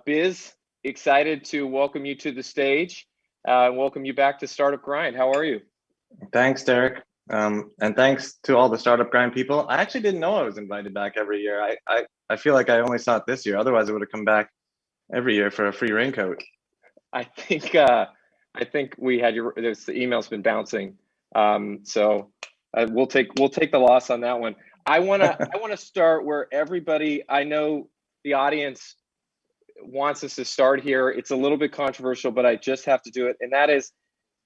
Biz, excited to welcome you to the stage and welcome you back to Startup Grind. How are you? Thanks, Derek. And thanks to all the Startup Grind people. I actually didn't know I was invited back every year. I feel like I only saw it this year. Otherwise, I would have come back every year for a free raincoat. I think we had the email's been bouncing. So we'll take the loss on that one. I wanna start where everybody, I know the audience wants us to start here. It's a little bit controversial, but I just have to do it. And that is,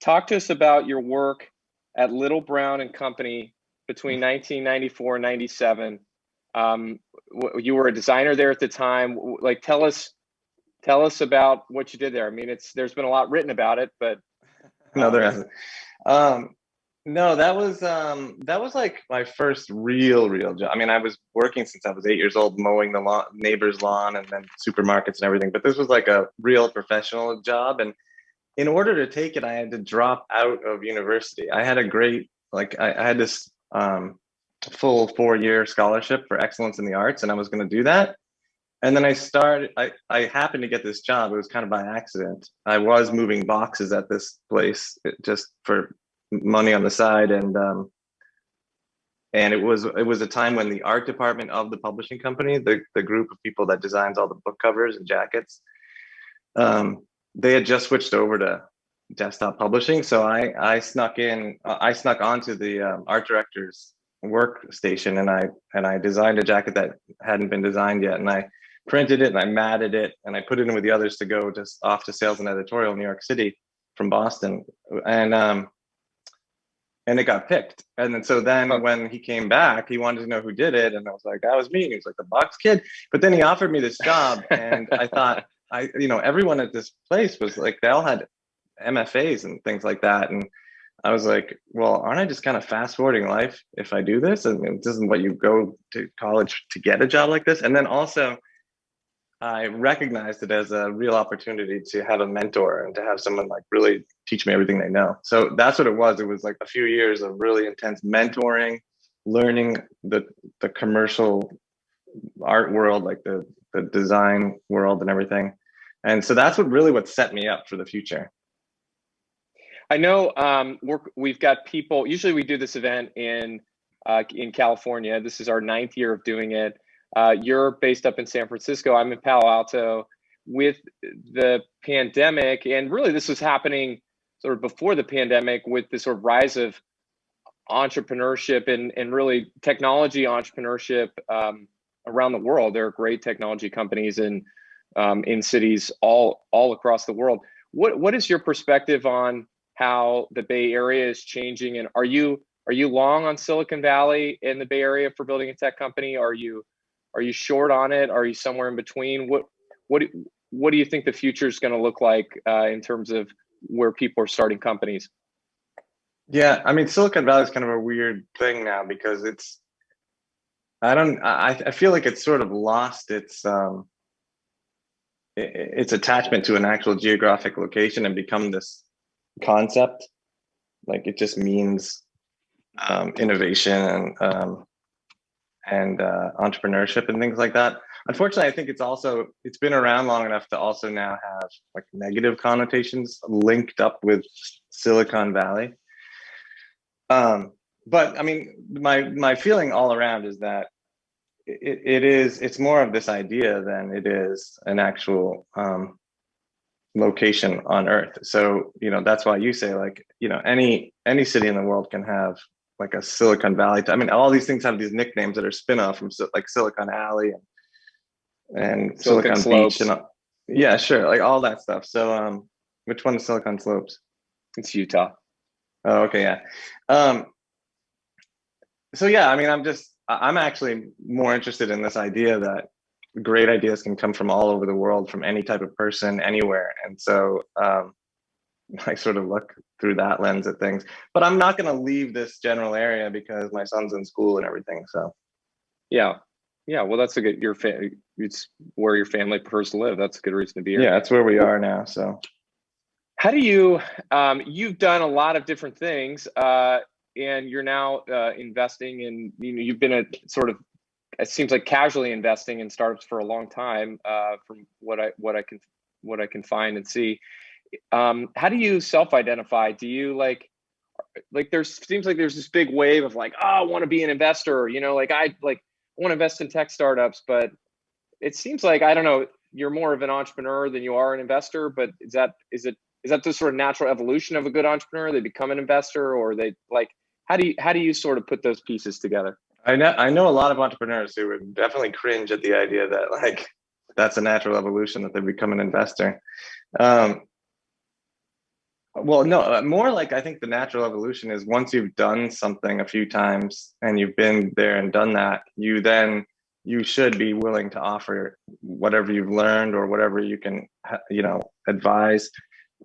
talk to us about your work at Little Brown and Company between 1994 and 97. You were a designer there at the time. Like, tell us about what you did there. I mean, there's been a lot written about it, but No, there hasn't. No, that was like my first real job. I mean, I was working since I was 8 years old, mowing the neighbor's lawn and then supermarkets and everything. But this was like a real professional job. And in order to take it, I had to drop out of university. I had a great, I had this full 4-year scholarship for excellence in the arts, and I was going to do that. And then I happened to get this job. It was kind of by accident. I was moving boxes at this place just for money on the side. And it was a time when the art department of the publishing company, the group of people that designs all the book covers and jackets, they had just switched over to desktop publishing. So I snuck onto the art director's workstation, and I designed a jacket that hadn't been designed yet, and I printed it and I matted it and I put it in with the others to go just off to sales and editorial in New York City from Boston, and it got picked. And then when he came back, he wanted to know who did it, and I was like, that was me. And he was like, the box kid. But then he offered me this job, and I thought, everyone at this place was like, they all had MFAs and things like that, and I was like, well, aren't I just kind of fast forwarding life if I do this? And it isn't what you go to college to get a job like this. And then also, I recognized it as a real opportunity to have a mentor and to have someone like really teach me everything they know. So that's what it was. It was like a few years of really intense mentoring, learning the commercial art world, like the design world and everything. And so that's what set me up for the future. I know we've got people. Usually, we do this event in California. This is our 9th year of doing it. You're based up in San Francisco. I'm in Palo Alto. With the pandemic, and really this was happening sort of before the pandemic, with the sort of rise of entrepreneurship and really technology entrepreneurship around the world. There are great technology companies in cities all across the world. What is your perspective on how the Bay Area is changing? And are you long on Silicon Valley in the Bay Area for building a tech company? Are you short on it? Are you somewhere in between? What do you think the future is going to look like in terms of where people are starting companies? Yeah, I mean, Silicon Valley is kind of a weird thing now because I feel like it's sort of lost its attachment to an actual geographic location and become this concept. Like, it just means innovation and entrepreneurship and things like that. Unfortunately, I think it's been around long enough to also now have like negative connotations linked up with Silicon Valley. But I mean, my feeling all around is that it's more of this idea than it is an actual location on Earth. So, that's why you say, like, any city in the world can have like a Silicon Valley. I mean, all these things have these nicknames that are spin-off from like Silicon Alley and Silicon Slopes. Beach and yeah, sure, like all that stuff. So, which one is Silicon Slopes? It's Utah. Oh, okay, yeah. So yeah, I mean, I'm actually more interested in this idea that great ideas can come from all over the world, from any type of person, anywhere. And so I sort of look through that lens at things. But I'm not going to leave this general area because my son's in school and everything. So yeah. Well, that's a good. It's where your family prefers to live. That's a good reason to be here. Yeah, that's where we are now. So how do you? You've done a lot of different things, and you're now investing in. You've been a sort of it seems like casually investing in startups for a long time, from what I can find and see. How do you self-identify? Do you seems like there's this big wave of like, oh, I want to be an investor, like I want to invest in tech startups, but it seems like, I don't know, you're more of an entrepreneur than you are an investor, but is that the sort of natural evolution of a good entrepreneur? They become an investor, or they how do you sort of put those pieces together? I know a lot of entrepreneurs who would definitely cringe at the idea that like that's a natural evolution, that they become an investor. Well, no, more like I think the natural evolution is once you've done something a few times and you've been there and done that, you should be willing to offer whatever you've learned or whatever you can, advise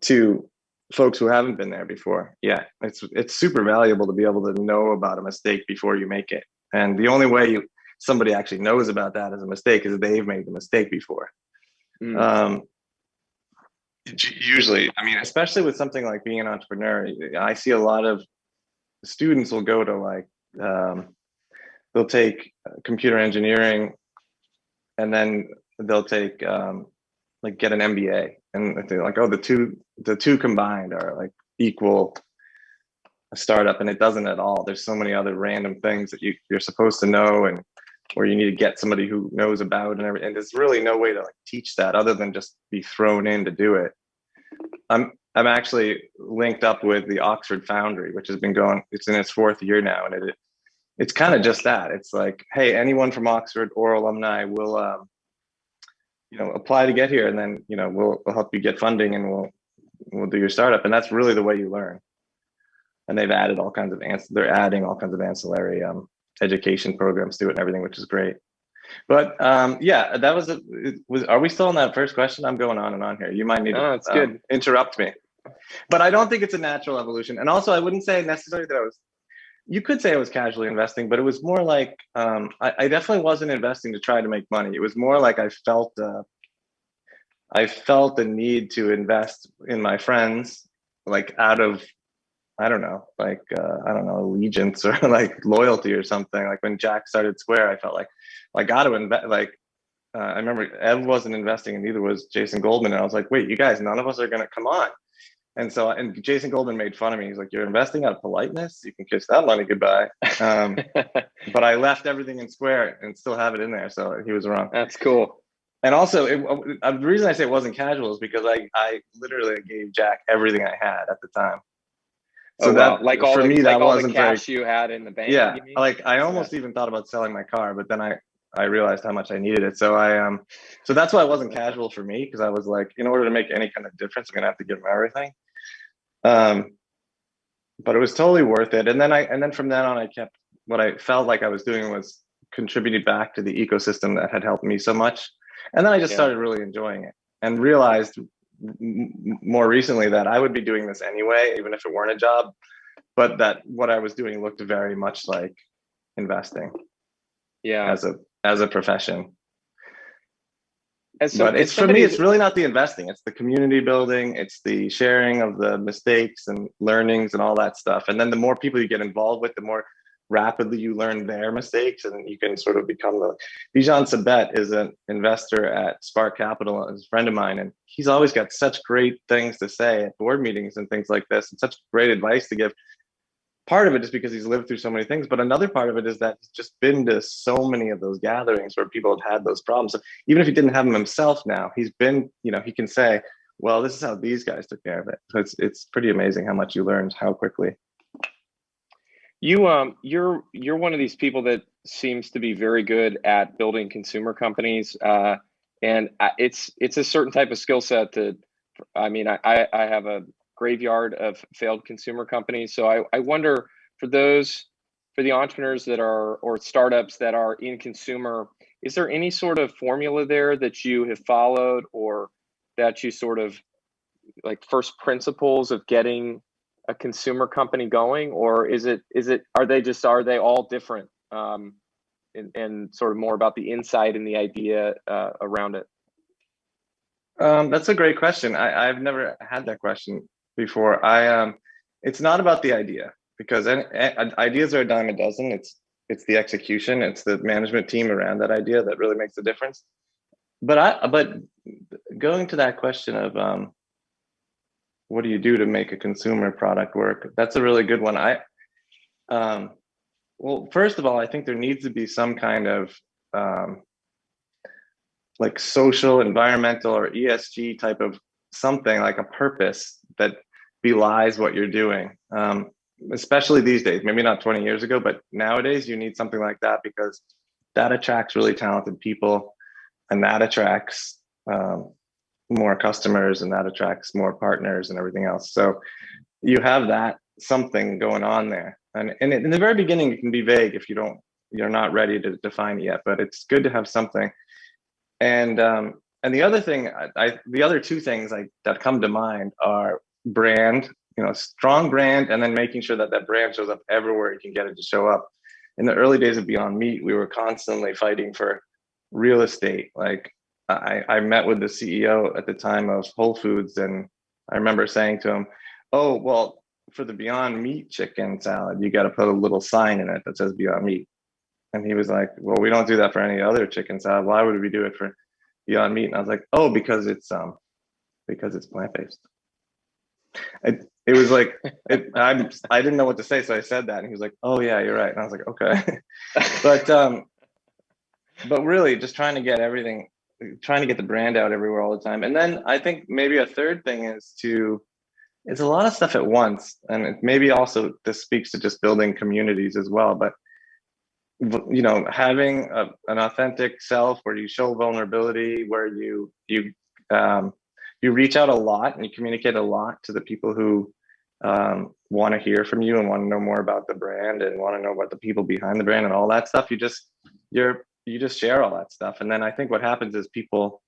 to folks who haven't been there before. Yeah, it's super valuable to be able to know about a mistake before you make it. And the only way somebody actually knows about that as a mistake is that they've made the mistake before. Usually, I mean, especially with something like being an entrepreneur, I see a lot of students will go to they'll take computer engineering and then they'll take get an MBA, and they're like, oh, the two combined are like equal a startup, and it doesn't at all. There's so many other random things that you're supposed to know, and or you need to get somebody who knows about and everything. And there's really no way to like teach that other than just be thrown in to do it. I'm actually linked up with the Oxford Foundry, which has been going, it's in its 4th year now. And it's kind of just that. It's like, hey, anyone from Oxford or alumni will, apply to get here. And then, we'll help you get funding, and we'll do your startup. And that's really the way you learn. And they've added all kinds of, they're adding all kinds of ancillary education programs to it and everything, which is great. But yeah, that are we still on that first question? I'm going on and on here. You might need to it's good. Interrupt me. But I don't think it's a natural evolution. And also, I wouldn't say necessarily that you could say I was casually investing, but it was more like, I definitely wasn't investing to try to make money. It was more like I felt the need to invest in my friends, like out of, I don't know, allegiance or like loyalty or something. Like when Jack started Square, I felt like, I got to invest. I remember Ev wasn't investing and neither was Jason Goldman. And I was like, wait, you guys, none of us are going to come on. And Jason Goldman made fun of me. He's like, you're investing out of politeness. You can kiss that money goodbye. But I left everything in Square and still have it in there. So he was wrong. That's cool. And also, the reason I say it wasn't casual is because I literally gave Jack everything I had at the time. So that, like, all for me, that wasn't the cash you had in the bank. Yeah, like I almost even thought about selling my car, but then I realized how much I needed it. So so that's why it wasn't casual for me, because I was like, in order to make any kind of difference, I'm gonna have to give him everything. But it was totally worth it. And then from then on, I kept, what I felt like I was doing was contributing back to the ecosystem that had helped me so much. And then I just started really enjoying it and realized more recently that I would be doing this anyway, even if it weren't a job, but that what I was doing looked very much like investing. Yeah. As a profession. But it's, for me, it's really not the investing. It's the community building. It's the sharing of the mistakes and learnings and all that stuff. And then the more people you get involved with, the more rapidly you learn their mistakes, and you can sort of become Bijan Sabet is an investor at Spark Capital, is a friend of mine, and he's always got such great things to say at board meetings and things like this, and such great advice to give. Part of it is because he's lived through so many things, but another part of it is that he's just been to so many of those gatherings where people have had those problems. So even if he didn't have them himself now, he's been, he can say, well, this is how these guys took care of it. So it's pretty amazing how much you learned, how quickly. You're one of these people that seems to be very good at building consumer companies, and it's a certain type of skill set that, I have a graveyard of failed consumer companies. So I wonder, for the entrepreneurs that are, or startups that are in consumer, is there any sort of formula there that you have followed, or that you sort of like first principles of getting a consumer company going, or are they all different, and sort of more about the insight and the idea around it? That's a great question. I've never had that question before. It's not about the idea, because ideas are a dime a dozen. it's the execution, it's the management team around that idea that really makes the difference. But going to that question of what do you do to make a consumer product work? That's a really good one. Well, first of all, I think there needs to be some kind of like social, environmental, or ESG type of something, like a purpose that belies what you're doing. Especially these days, maybe not 20 years ago, but nowadays you need something like that, because that attracts really talented people, and that attracts more customers, and that attracts more partners and everything else. So you have that something going on there. And in the very beginning, it can be vague if you're not ready to define it yet, but it's good to have something. And the other thing, the other two things that come to mind are brand, strong brand, and then making sure that that brand shows up everywhere you can get it to show up. In the early days of Beyond Meat, we were constantly fighting for real estate. Like I met with the CEO at the time of Whole Foods, and I remember saying to him, "Oh, well, for the Beyond Meat chicken salad, you got to put a little sign in it that says Beyond Meat." And he was like, "Well, we don't do that for any other chicken salad. Why would we do it for Beyond Meat?" And I was like, "Oh, because it's plant-based." It was like I didn't know what to say, so I said that, and he was like, "Oh yeah, you're right." And I was like, "Okay," but really, just trying to get the brand out everywhere all the time. And then I think maybe a third thing is it's a lot of stuff at once, and maybe also this speaks to just building communities as well. But having an authentic self where you show vulnerability, where you reach out a lot and you communicate a lot to the people who want to hear from you and want to know more about the brand and want to know about the people behind the brand and all that stuff. You just share all that stuff. And then I think what happens is people,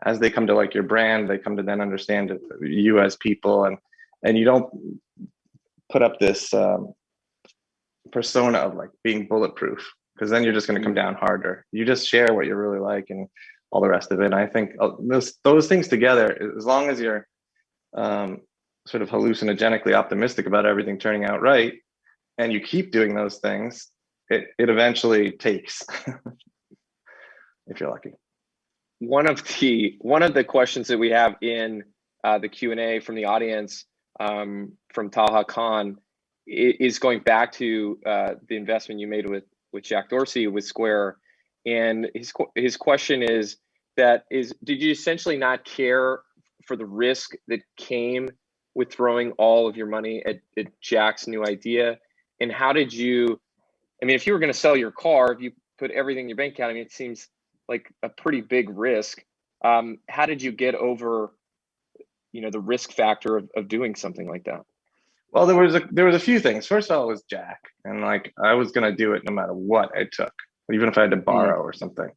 as they come to like your brand, they come to then understand you as people, and you don't put up this persona of like being bulletproof, because then you're just going to come down harder. You just share what you really like and all the rest of it. And I think those things together, as long as you're sort of hallucinogenically optimistic about everything turning out right, and you keep doing those things, it eventually takes if you're lucky. One of the questions that we have in the Q&A from the audience, from Taha Khan, is going back to the investment you made with Jack Dorsey with Square. And his question is did you essentially not care for the risk that came with throwing all of your money at Jack's new idea? And how did you, if you were going to sell your car, if you put everything in your bank account, it seems like a pretty big risk. How did you get over, the risk factor of doing something like that? Well, there was a few things. First of all, it was Jack, and like I was gonna do it no matter what it took, even if I had to borrow or something.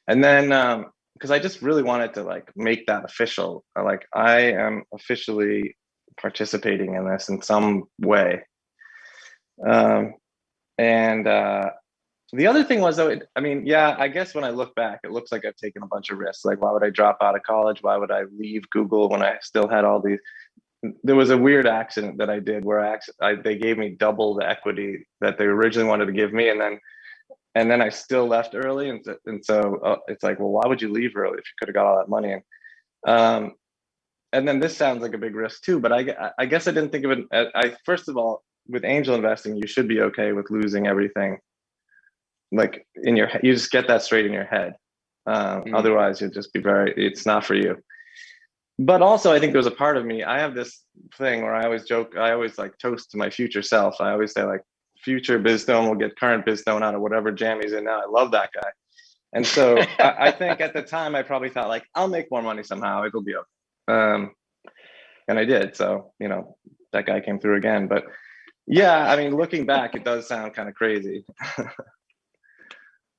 And then because I just really wanted to like make that official, like I am officially participating in this in some way. And the other thing was, though, I guess when I look back, it looks like I've taken a bunch of risks. Like, why would I drop out of college? Why would I leave Google when I still had all these? There was a weird accident that I did where they gave me double the equity that they originally wanted to give me, and then I still left early, and so it's like, well, why would you leave early if you could have got all that money? And then this sounds like a big risk too, but I guess I didn't think of it. First of all, with angel investing, you should be okay with losing everything. Like in your head, you just get that straight in your head. Otherwise, you'll just be it's not for you. But also, I think there's a part of me, I have this thing where I always joke, I always like toast to my future self. I always say like, future Bizstone will get current Bizstone out of whatever jam he's in now. I love that guy. And so I think at the time, I probably thought like, I'll make more money somehow, it'll be okay. And I did. So, that guy came through again. But yeah, looking back, it does sound kind of crazy.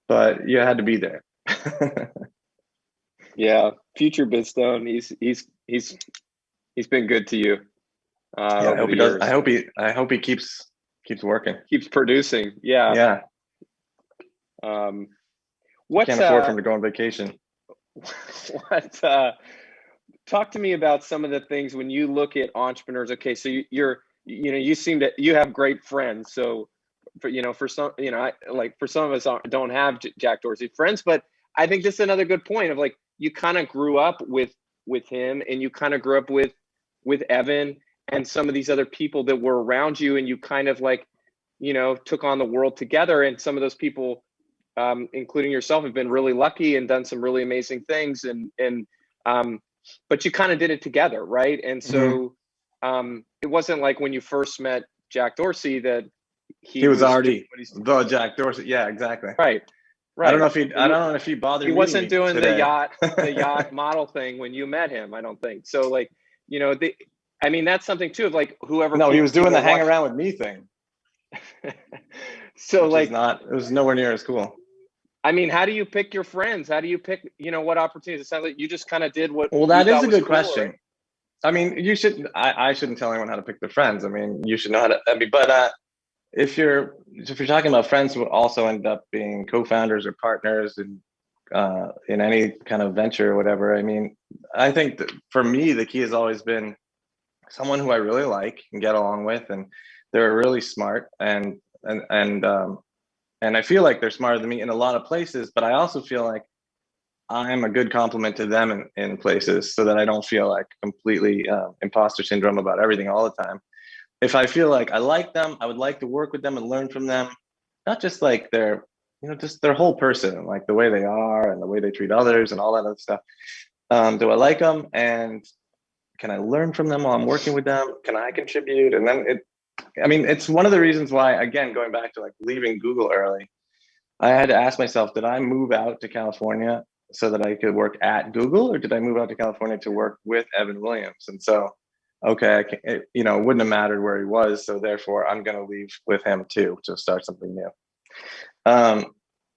But you had to be there. Yeah, future Bizstone, he's been good to you. I hope he does. I hope he keeps working. Keeps producing. Yeah. Yeah. Can't afford for him to go on vacation. Talk to me about some of the things when you look at entrepreneurs. Okay, so you have great friends. So for, for some, for some of us don't have Jack Dorsey friends, but I think this is another good point of like, you kind of grew up with him, and you kind of grew up with Evan and some of these other people that were around you, and you kind of like, took on the world together. And some of those people, including yourself, have been really lucky and done some really amazing things. But you kind of did it together, right? And so it wasn't like when you first met Jack Dorsey that he was already the Jack Dorsey. Yeah, exactly. Right. I don't know if he bothered. He wasn't doing today. the yacht model thing when you met him, I don't think. So like, that's something too of like whoever. No, he was doing the hang around with me thing. So like, it was nowhere near as cool. I mean, how do you pick your friends? How do you pick, what opportunities? It sounds like you just kind of did what. Well, that is a good question. Right? I mean, you should. I shouldn't tell anyone how to pick their friends. I mean, you should know how to. But if you're talking about friends who also end up being co-founders or partners in any kind of venture or whatever, I mean, I think that for me the key has always been someone who I really like and get along with, and they're really smart and I feel like they're smarter than me in a lot of places, but I also feel like I'm a good complement to them in places, so that I don't feel like completely imposter syndrome about everything all the time. If I feel like I like them, I would like to work with them and learn from them, not just like just their whole person, like the way they are and the way they treat others and all that other stuff. Do I like them, and can I learn from them while I'm working with them? Can I contribute? And then it's one of the reasons why, again, going back to like leaving Google early, I had to ask myself, did I move out to California so that I could work at Google, or did I move out to California to work with Evan Williams? And so, okay, it wouldn't have mattered where he was, so therefore I'm going to leave with him too to start something new.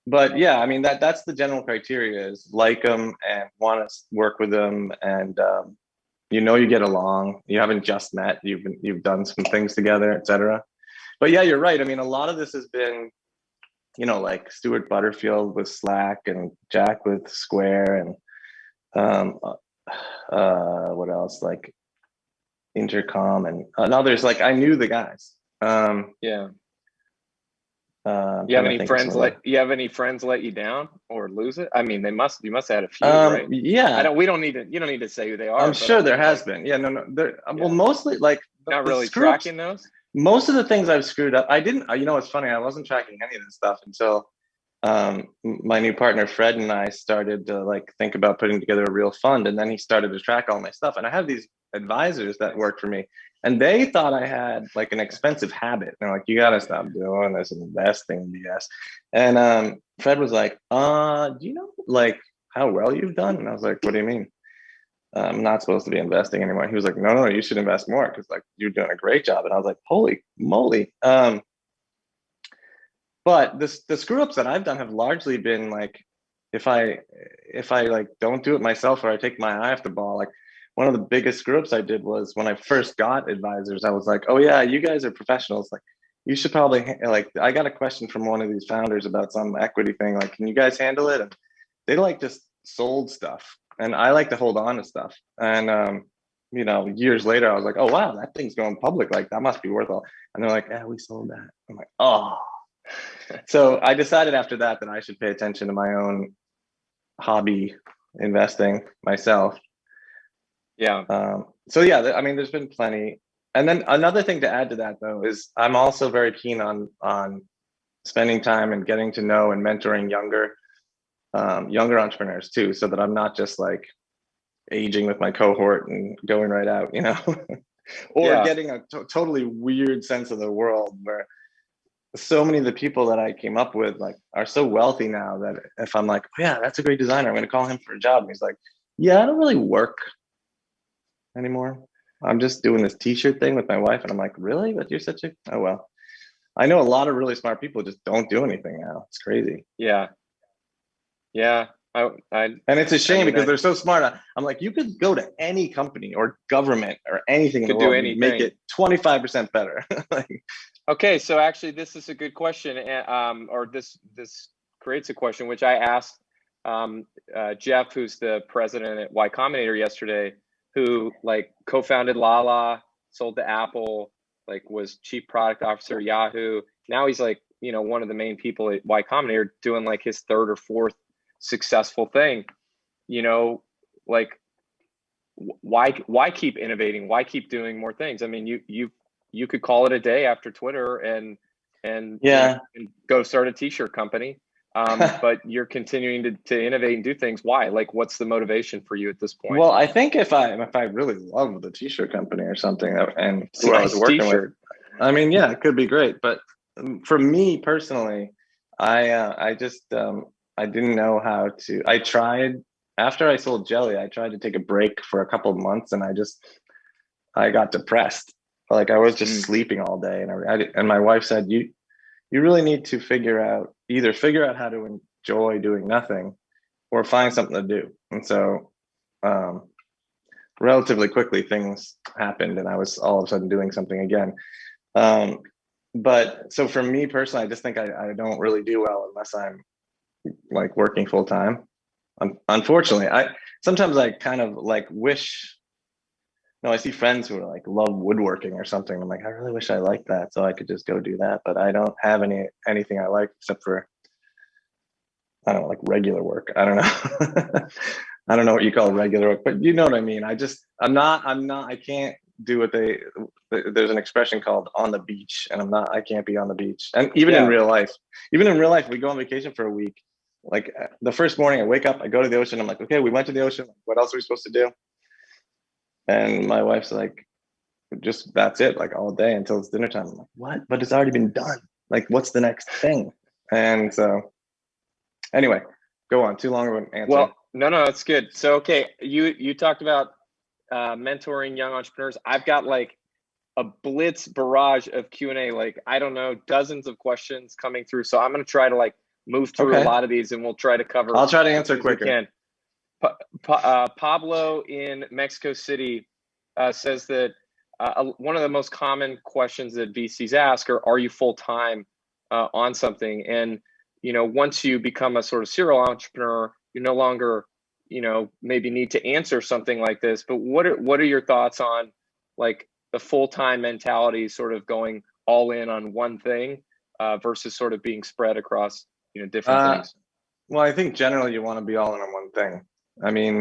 But yeah, I mean, that's the general criteria: is like them and want to work with them, and you get along. You haven't just met; you've done some things together, etc. But yeah, you're right. I mean, a lot of this has been, like Stuart Butterfield with Slack and Jack with Square, and what else, like Intercom and others. Like, I knew the guys. Yeah. You have any friends let you down or lose it? I mean, you must have had a few, right? Yeah. You don't need to say who they are. I'm sure there has been. Yeah, no. Well, mostly like not really tracking those. Most of the things I've screwed up, I didn't. It's funny. I wasn't tracking any of this stuff until my new partner Fred and I started to like think about putting together a real fund, and then he started to track all my stuff. And I have these advisors that work for me, and they thought I had like an expensive habit. They're like, "You got to stop doing this investing BS." And Fred was like, "Do you know like how well you've done?" And I was like, "What do you mean? I'm not supposed to be investing anymore." He was like, no, you should invest more because like you're doing a great job. And I was like, holy moly. But the screw ups that I've done have largely been like, if I like don't do it myself, or I take my eye off the ball. Like, one of the biggest screw ups I did was when I first got advisors. I was like, oh yeah, you guys are professionals. Like, you should probably like, I got a question from one of these founders about some equity thing. Like, can you guys handle it? And they like just sold stuff. And I like to hold on to stuff. And, years later, I was like, oh, wow, that thing's going public. Like, that must be worth all. And they're like, yeah, we sold that. I'm like, oh. So I decided after that I should pay attention to my own hobby investing myself. Yeah. So yeah, I mean, there's been plenty. And then another thing to add to that, though, is I'm also very keen on spending time and getting to know and mentoring younger entrepreneurs too, so that I'm not just like aging with my cohort and going right out, or getting a totally weird sense of the world where so many of the people that I came up with like are so wealthy now that if I'm like, oh, yeah, that's a great designer, I'm going to call him for a job, and he's like, yeah, I don't really work anymore. I'm just doing this t-shirt thing with my wife. And I'm like, really? But you're such a, oh, well, I know a lot of really smart people just don't do anything now. It's crazy. Yeah. And it's a shame because they're so smart. I'm like, you could go to any company or government or anything in the world and make it 25% better. Okay, so actually, this is a good question, or this creates a question which I asked Jeff, who's the president at Y Combinator yesterday, who like co-founded Lala, sold to Apple, like was chief product officer at Yahoo. Now he's like one of the main people at Y Combinator doing like his third or fourth successful thing, like why keep innovating? Why keep doing more things? I mean, you could call it a day after Twitter and Yeah. and go start a t-shirt company. But you're continuing to innovate and do things. Why? Like, what's the motivation for you at this point? Well, I think if I really loved the t-shirt company or something and It's a who I was nice working with, t-shirt. I mean, yeah, it could be great. But for me personally, I just I didn't know how to. I tried after I sold jelly. I tried to take a break for a couple of months, and I got depressed. Like I was just sleeping all day, and my wife said, you really need to either figure out how to enjoy doing nothing, or find something to do. And so, relatively quickly, things happened, and I was all of a sudden doing something again. Um, but so for me personally, I just think I don't really do well unless I'm like working full time. Unfortunately, I sometimes I kind of like wish. No, I see friends who are like love woodworking or something. I'm like, I really wish I liked that, so I could just go do that. But I don't have anything I like except for, I don't know, like regular work. I don't know. I don't know what you call regular work, but you know what I mean. I'm not, I can't do there's an expression called on the beach, and I can't be on the beach. And Yeah. even in real life, we go on vacation for a week. Like the first morning I wake up, I go to the ocean. I'm like, okay, we went to the ocean. What else are we supposed to do? And my wife's like, just that's it, like all day until it's dinner time. I'm like, what? But it's already been done. Like, what's the next thing? And so, anyway, go on. Too long of an answer. Well, no, it's good. So, okay, you talked about mentoring young entrepreneurs. I've got like a blitz barrage of Q&A, like, I don't know, dozens of questions coming through. So I'm going to try to like move through a lot of these, and we'll try to cover. I'll try to answer quicker. We can. Pablo in Mexico City says that one of the most common questions that VCs ask are you full-time on something? And, once you become a sort of serial entrepreneur, you no longer, maybe need to answer something like this. But what are your thoughts on like the full-time mentality, sort of going all in on one thing versus sort of being spread across, different things? Well, I think generally you want to be all in on one thing. I mean,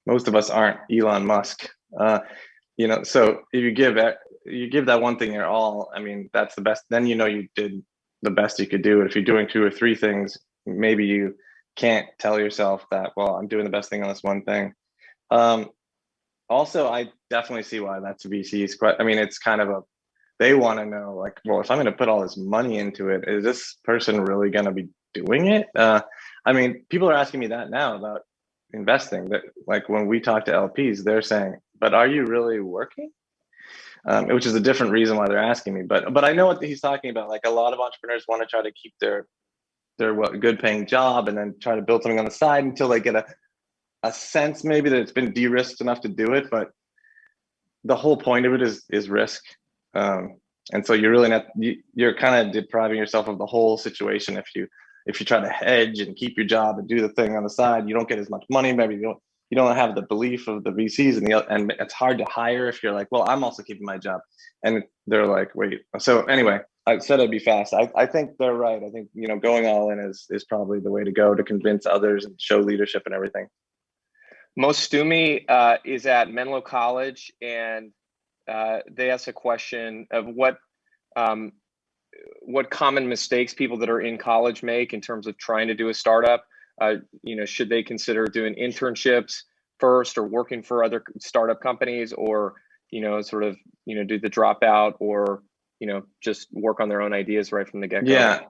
most of us aren't Elon Musk, so if you give that one thing your all, I mean, that's the best. Then you did the best you could do. If you're doing two or three things, maybe you can't tell yourself that, well, I'm doing the best thing on this one thing. Also, I definitely see why that's VC's. I mean, it's kind of they want to know, like, well, if I'm going to put all this money into it, is this person really going to be doing it? I mean, people are asking me that now about investing. That, like, when we talk to LPs, they're saying, "But are you really working?" Which is a different reason why they're asking me. But I know what he's talking about. Like, a lot of entrepreneurs want to try to keep their good paying job and then try to build something on the side until they get a sense maybe that it's been de-risked enough to do it. But the whole point of it is risk. And so you're really you're kind of depriving yourself of the whole situation if you try to hedge and keep your job and do the thing on the side. You don't get as much money. Maybe you don't have the belief of the VCs, and it's hard to hire if you're like, well, I'm also keeping my job, and they're like, wait. So anyway, I said I'd be fast. I think they're right. I think going all in is probably the way to go to convince others and show leadership and everything. Mostumi is at Menlo College, and they asked a question of what common mistakes people that are in college make in terms of trying to do a startup. Should they consider doing internships first, or working for other startup companies, or sort of do the dropout, or just work on their own ideas right from the get-go? Yeah,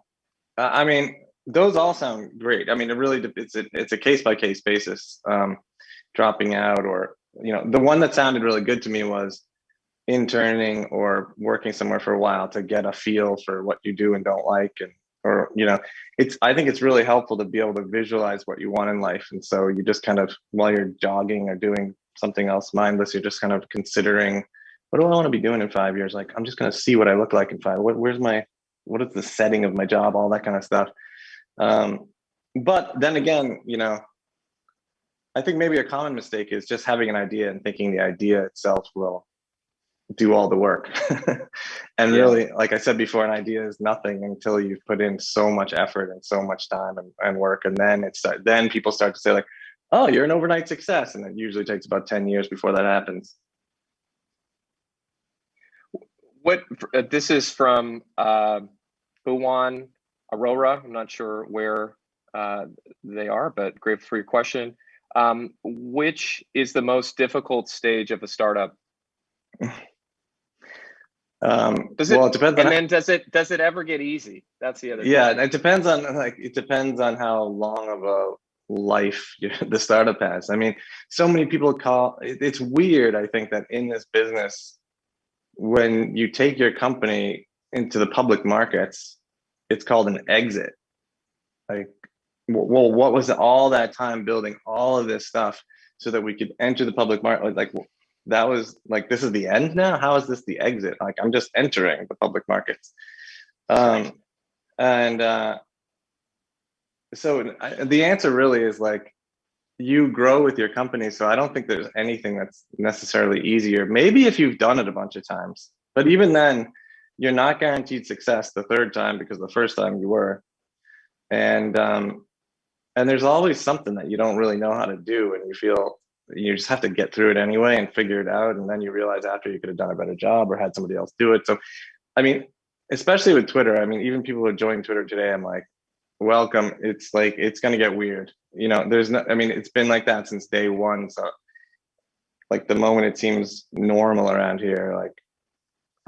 I mean, those all sound great. I mean, it's a case by case basis. Dropping out, or the one that sounded really good to me was interning or working somewhere for a while to get a feel for what you do and don't like, I think it's really helpful to be able to visualize what you want in life. And so you just kind of, while you're jogging or doing something else mindless, you're just kind of considering, what do I want to be doing in 5 years? Like, I'm just going to see what I look like in 5. What is the setting of my job? All that kind of stuff. But then again, I think maybe a common mistake is just having an idea and thinking the idea itself will do all the work. And Yeah. really, like I said before, an idea is nothing until you've put in so much effort and so much time and work. And then then people start to say like, oh, you're an overnight success. And it usually takes about 10 years before that happens. What this is from Buwan Aurora. I'm not sure where they are, but grateful for your question. Which is the most difficult stage of a startup? Does it, Well, it depends and on, then does it ever get easy? That's the other yeah, question. it depends on how long of a life the startup has. I mean, so many people it's weird, I think, that in this business, when you take your company into the public markets, it's called an exit. Like, well, what was all that time building all of this stuff so that we could enter the public market? Like that was like, this is the end now? How is this the exit? Like, I'm just entering the public markets. Right. And so the answer really is like, you grow with your company. So I don't think there's anything that's necessarily easier. Maybe if you've done it a bunch of times, but even then, you're not guaranteed success the third time because the first time you were. And and there's always something that you don't really know how to do, and you feel you just have to get through it anyway and figure it out. And then you realize after you could have done a better job or had somebody else do it. So, I mean, especially with Twitter, I mean, even people who join Twitter today, I'm like, welcome. It's like, it's going to get weird. You know, there's no, I mean, it's been like that since day one. So, like, the moment it seems normal around here, like,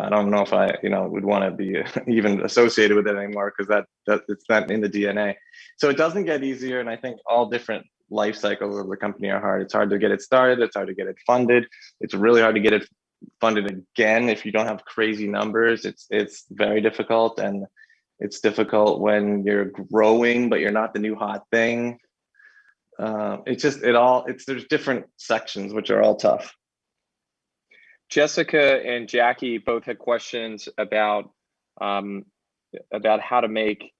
I don't know if I, would want to be even associated with it anymore because that it's not in the DNA. So it doesn't get easier, and I think all different life cycles of the company are hard. It's hard to get it started. It's hard to get it funded. It's really hard to get it funded again if you don't have crazy numbers. It's very difficult, and it's difficult when you're growing but you're not the new hot thing. There's different sections which are all tough. Jessica and Jackie both had questions um, about how to make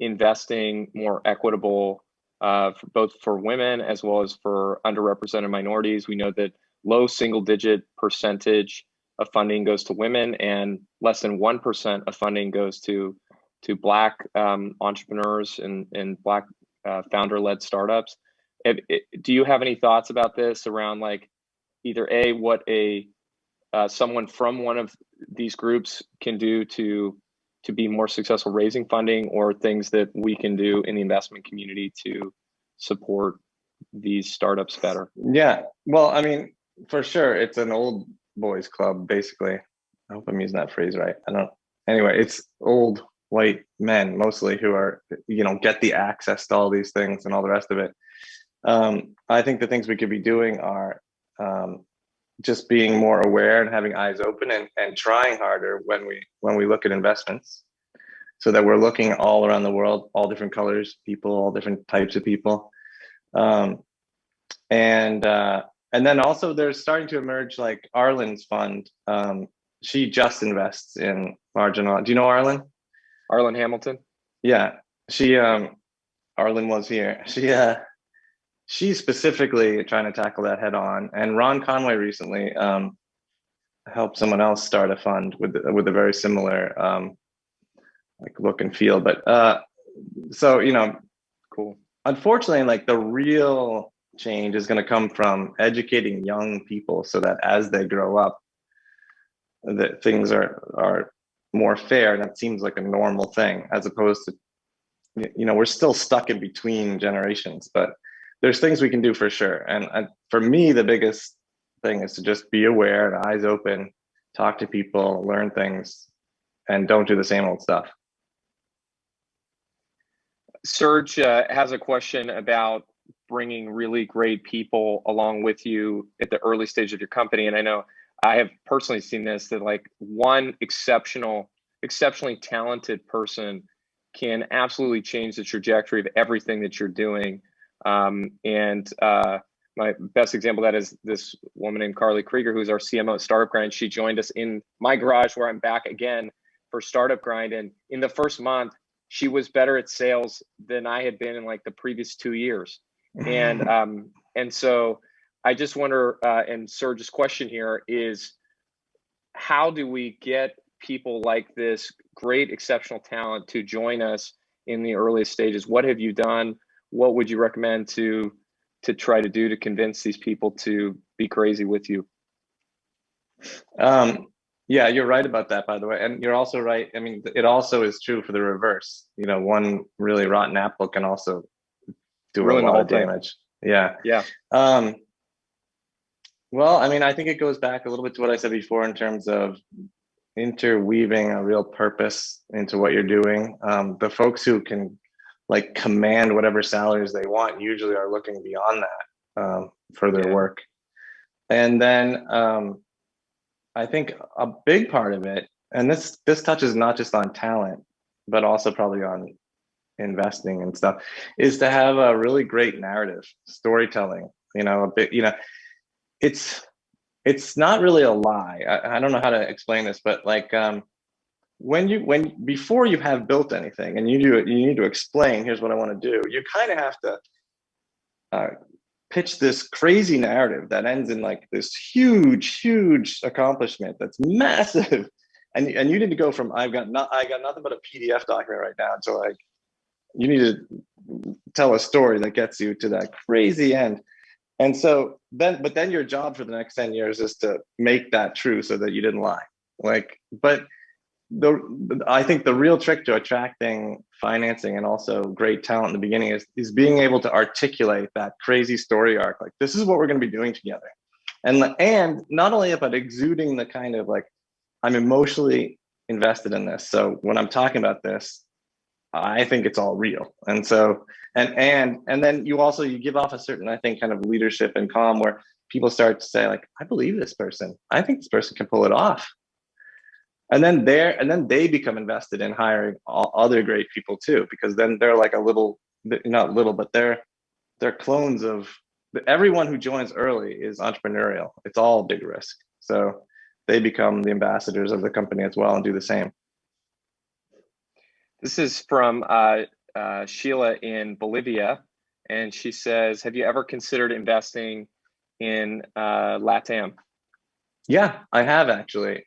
investing more equitable, both for women as well as for underrepresented minorities. We know that low single-digit percentage of funding goes to women, and less than 1% of funding goes to Black entrepreneurs and Black founder-led startups. Do you have any thoughts about this around, like, either what someone from one of these groups can do to be more successful raising funding, or things that we can do in the investment community to support these startups better? Yeah, well, I mean, for sure, it's an old boys club, basically. I hope I'm using that phrase right. I don't. Anyway, it's old white men mostly who are, get the access to all these things and all the rest of it. I think the things we could be doing are just being more aware and having eyes open and trying harder when we look at investments, so that we're looking all around the world, all different colors, people, all different types of people. Um, and then also there's starting to emerge, like Arlen's fund. She just invests in marginal. Do you know Arlen? Arlen Hamilton? Yeah, she Arlen was here. She's specifically trying to tackle that head on. And Ron Conway recently helped someone else start a fund with a very similar like look and feel. But so Cool. unfortunately, like, the real change is going to come from educating young people so that as they grow up, that things are more fair, and that seems like a normal thing, as opposed to, we're still stuck in between generations. But there's things we can do for sure. And for me, the biggest thing is to just be aware and eyes open, talk to people, learn things, and don't do the same old stuff. Serge has a question about bringing really great people along with you at the early stage of your company. And I know I have personally seen this, that like one exceptionally talented person can absolutely change the trajectory of everything that you're doing. My best example of that is this woman named Carly Krieger, who's our CMO at Startup Grind. She joined us in my garage, where I'm back again for Startup Grind. And in the first month, she was better at sales than I had been in like the previous 2 years. And so I just wonder, and Serge's question here is, how do we get people like this great, exceptional talent to join us in the earliest stages? What have you done? What would you recommend to try to do to convince these people to be crazy with you? Yeah, you're right about that, by the way. And you're also right. I mean, it also is true for the reverse. You know, one really rotten apple can also do a Ruin the lot whole of thing. damage. Yeah. Yeah. Um, well, I mean, I think it goes back a little bit to what I said before in terms of interweaving a real purpose into what you're doing. The folks who can like command whatever salaries they want usually are looking beyond that for their Yeah. work. And then I think a big part of it, and this touches not just on talent, but also probably on investing and stuff, is to have a really great narrative, storytelling. You know, a bit. You know, it's it's not really a lie. I don't know how to explain this, but like when before you have built anything and you need to explain, here's what I want to do. You kind of have to uh, pitch this crazy narrative that ends in like this huge accomplishment that's massive, and you need to go from I got nothing but a PDF document right now to like you need to tell a story that gets you to that crazy end. And so then your job for the next 10 years is to make that true so that you didn't lie. Like, but I think the real trick to attracting financing and also great talent in the beginning is being able to articulate that crazy story arc. Like, this is what we're going to be doing together. And not only that, but exuding the kind of like, I'm emotionally invested in this. So when I'm talking about this, I think it's all real. And so, and then you give off a certain, I think, kind of leadership and calm where people start to say like, I believe this person. I think this person can pull it off. And then they become invested in hiring all other great people too, because then they're like a little, not little, but they're clones of everyone who joins early is entrepreneurial. It's all big risk. So they become the ambassadors of the company as well and do the same. This is from Sheila in Bolivia, and she says, "Have you ever considered investing in LATAM?" Yeah, I have actually.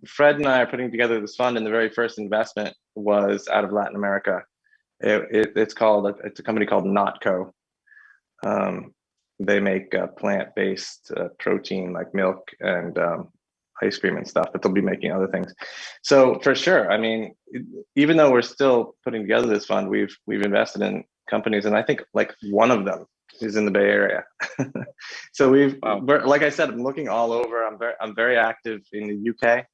Fred and I are putting together this fund, and the very first investment was out of Latin America. It's a company called Notco. They make plant-based protein like milk and ice cream and stuff, but they'll be making other things. So for sure, I mean, even though we're still putting together this fund, we've invested in companies, and I think like one of them is in the Bay Area. So we're, like I said, I'm looking all over. I'm very active in the UK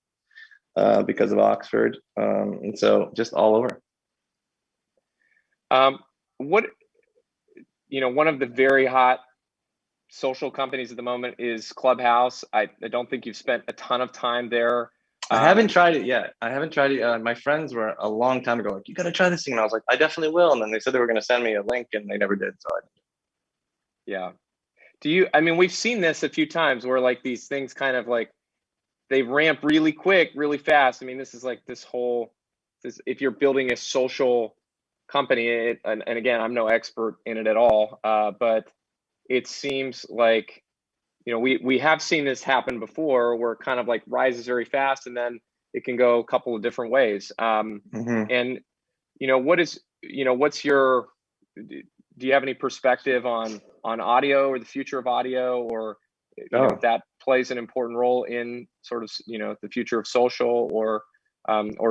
because of Oxford, and so just all over. What one of the very hot social companies at the moment is Clubhouse. I don't think you've spent a ton of time there. I haven't tried it yet. I haven't tried it. My friends were a long time ago like, you got to try this thing. And I was like, I definitely will. And then they said they were going to send me a link and they never did. So Yeah. I mean, we've seen this a few times where like these things kind of like they ramp really quick, really fast. I mean, this is like if you're building a social company, and again, I'm no expert in it at all, but it seems like, we have seen this happen before where it kind of like rises very fast and then it can go a couple of different ways. And, do you have any perspective on audio or the future of audio, or, if that plays an important role in sort of, the future of social, or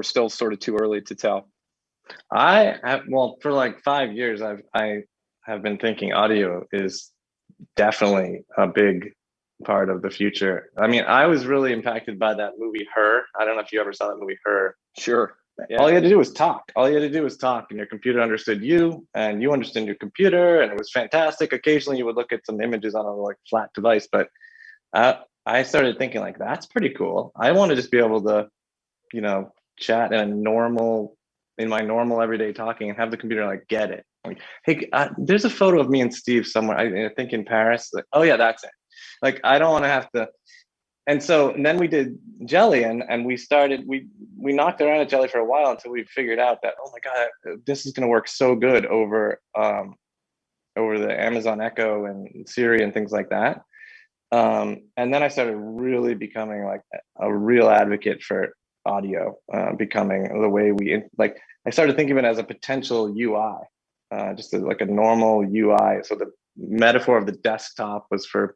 still sort of too early to tell? well, for like 5 years, I have been thinking audio is definitely a big part of the future. I mean, I was really impacted by that movie Her. I don't know if you ever saw that movie Her. Sure. Yeah. All you had to do was talk. All you had to do was talk, and your computer understood you, and you understood your computer, and it was fantastic. Occasionally, you would look at some images on a like flat device, but I started thinking like that's pretty cool. I want to just be able to, chat in my normal everyday talking and have the computer like get it. Like, hey, there's a photo of me and Steve somewhere. I think in Paris. Like, oh yeah, that's it. Like I don't want to have to. And then we did Jelly, and we knocked around at Jelly for a while until we figured out that, oh my God, this is going to work so good over the Amazon Echo and Siri and things like that. And then I started really becoming like a real advocate for audio, becoming the way like, I started thinking of it as a potential UI, just like a normal UI. So the metaphor of the desktop was for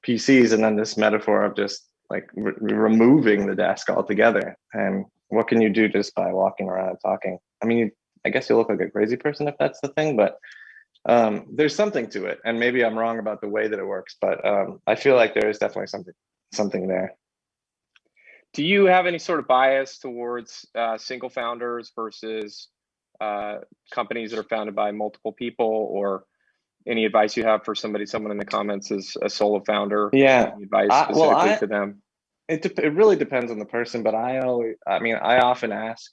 PCs, and then this metaphor of just like removing the desk altogether. And what can you do just by walking around and talking? I mean, I guess you look like a crazy person if that's the thing, but there's something to it. And maybe I'm wrong about the way that it works, but I feel like there is definitely something there. Do you have any sort of bias towards single founders versus companies that are founded by multiple people, or any advice you have for someone in the comments is a solo founder? Yeah. Any advice specifically to them? It really depends on the person, but I mean, I often ask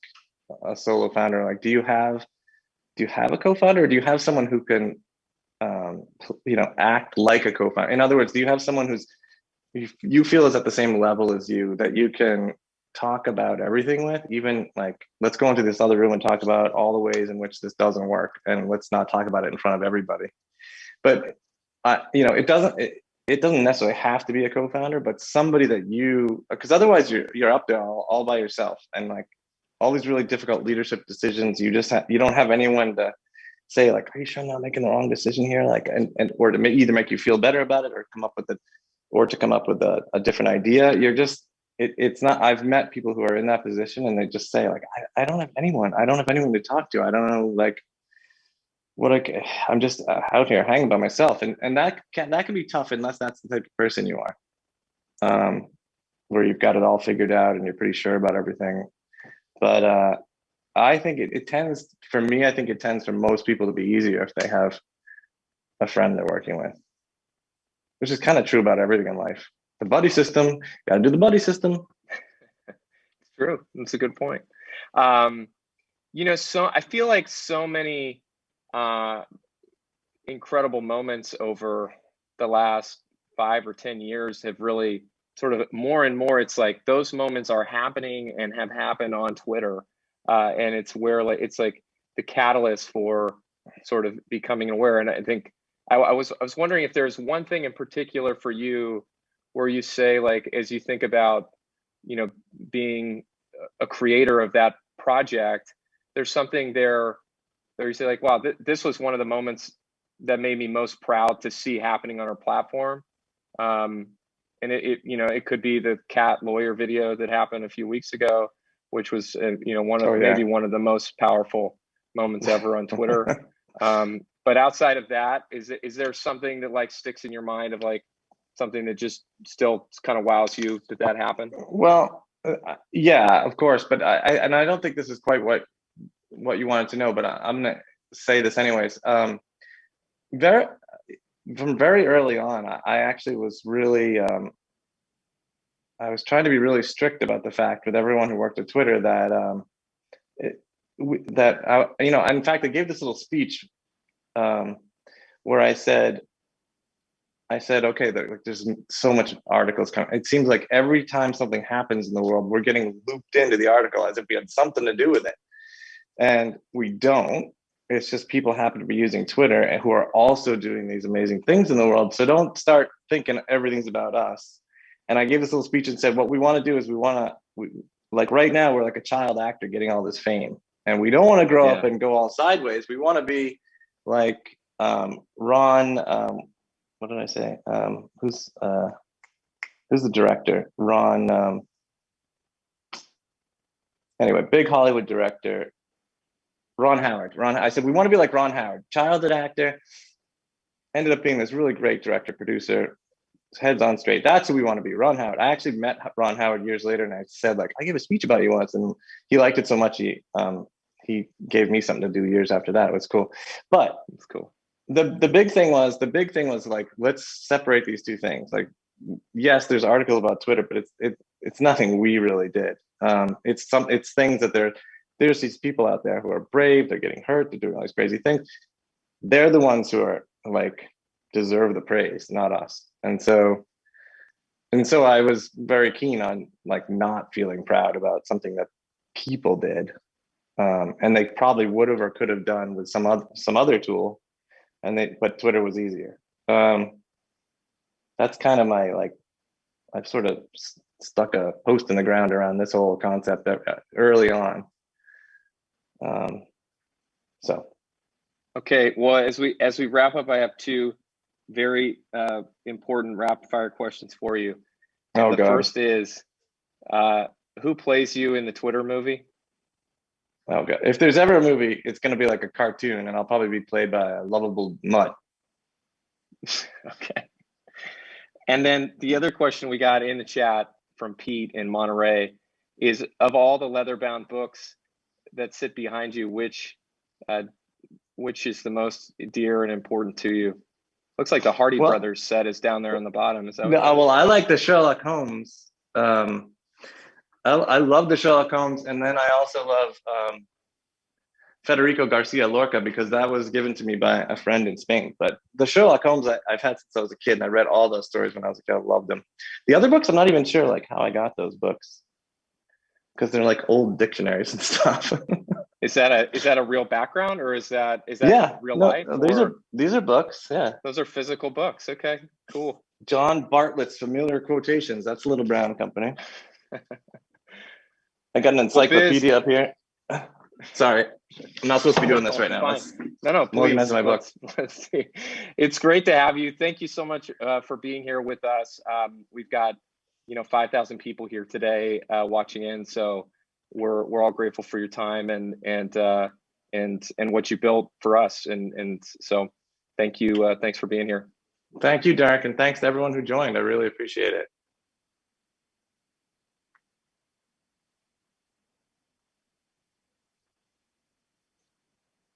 a solo founder, like, do you have a co-founder, or do you have someone who can, act like a co-founder? In other words, do you have someone who's you feel is at the same level as you, that you can talk about everything with, even like, let's go into this other room and talk about all the ways in which this doesn't work, and let's not talk about it in front of everybody. But it doesn't necessarily have to be a co-founder, but somebody that because otherwise you're up there all by yourself, and like all these really difficult leadership decisions, you don't have anyone to say like, are you sure I'm not making the wrong decision here? Like, and or to either make you feel better about it, or to come up with a different idea. It's not, I've met people who are in that position, and they just say like, I don't have anyone. I don't have anyone to talk to. I don't know, like, I'm just out here hanging by myself. And that can be tough, unless that's the type of person you are, where you've got it all figured out and you're pretty sure about everything. But I think it tends, for me, I think it tends for most people to be easier if they have a friend they're working with, which is kind of true about everything in life. The buddy system, got to do the buddy system. It's true. That's a good point. So I feel like so many incredible moments over the last 5 or 10 years have really sort of more and more, it's like those moments are happening and have happened on Twitter. And it's where it's like the catalyst for sort of becoming aware. And I think I was wondering if there's one thing in particular for you where you say, like, as you think about, being a creator of that project, there's something there you say like, wow, this was one of the moments that made me most proud to see happening on our platform. And it could be the cat lawyer video that happened a few weeks ago, which was maybe one of the most powerful moments ever on Twitter. But outside of that, is there something that like sticks in your mind of like something that just still kind of wows you that happened? Well, yeah, of course, but I don't think this is quite what you wanted to know, but I'm gonna say this anyways. From very early on, I actually was really I was trying to be really strict about the fact with everyone who worked at Twitter that in fact, I gave this little speech where I said, okay, there's so much articles coming. It seems like every time something happens in the world, we're getting looped into the article as if we had something to do with it. And we don't. It's just people happen to be using Twitter and who are also doing these amazing things in the world. So don't start thinking everything's about us. And I gave this little speech and said, what we want to do is like right now, we're like a child actor getting all this fame. And we don't want to grow up and go all sideways. We want to be like Ron, what did I say? Who's the director? Ron, anyway, big Hollywood director. Ron Howard. I said, we want to be like Ron Howard, childhood actor, ended up being this really great director, producer, heads on straight. That's who we want to be, Ron Howard. I actually met Ron Howard years later, and I said, like, I gave a speech about you once, and he liked it so much, he gave me something to do years after that. It was cool. But it's cool. The big thing was like, let's separate these two things. Like, yes, there's an article about Twitter, but it's nothing we really did. It's things that there's these people out there who are brave, they're getting hurt, they're doing all these crazy things. They're the ones who are like deserve the praise, not us. And so I was very keen on like not feeling proud about something that people did, and they probably would have or could have done with some other tool, but Twitter was easier. that's kind of my, like, I've sort of stuck a post in the ground around this whole concept early on. So. Okay, well, as we wrap up, I have two very important rapid fire questions for you. And Oh, the God. first is, who plays you in the Twitter movie? Oh, God. If there's ever a movie, it's going to be like a cartoon, and I'll probably be played by a lovable mutt. Okay. And then the other question we got in the chat from Pete in Monterey is, of all the leather-bound books that sit behind you, which is the most dear and important to you? Looks like the Hardy Brothers set is down there on the bottom. Is that no, well, I like the Sherlock Holmes. I love the Sherlock Holmes, and then I also love Federico Garcia Lorca, because that was given to me by a friend in Spain. But the Sherlock Holmes I've had since I was a kid, and I read all those stories when I was a kid. I loved them. The other books, I'm not even sure like how I got those books, because they're like old dictionaries and stuff. Is that a real background, or is that Yeah, real no, life? These are books. Yeah, those are physical books. Okay, cool. John Bartlett's Familiar Quotations. That's Little Brown Company. I got an encyclopedia up here. Sorry, I'm not supposed to be doing this right now. No, please. Organize my book. Let's see. It's great to have you. Thank you so much for being here with us. We've got 5,000 people here today watching in, so we're all grateful for your time and what you built for us, and so thank you. Thanks for being here. Thank you, Derek, and thanks to everyone who joined. I really appreciate it.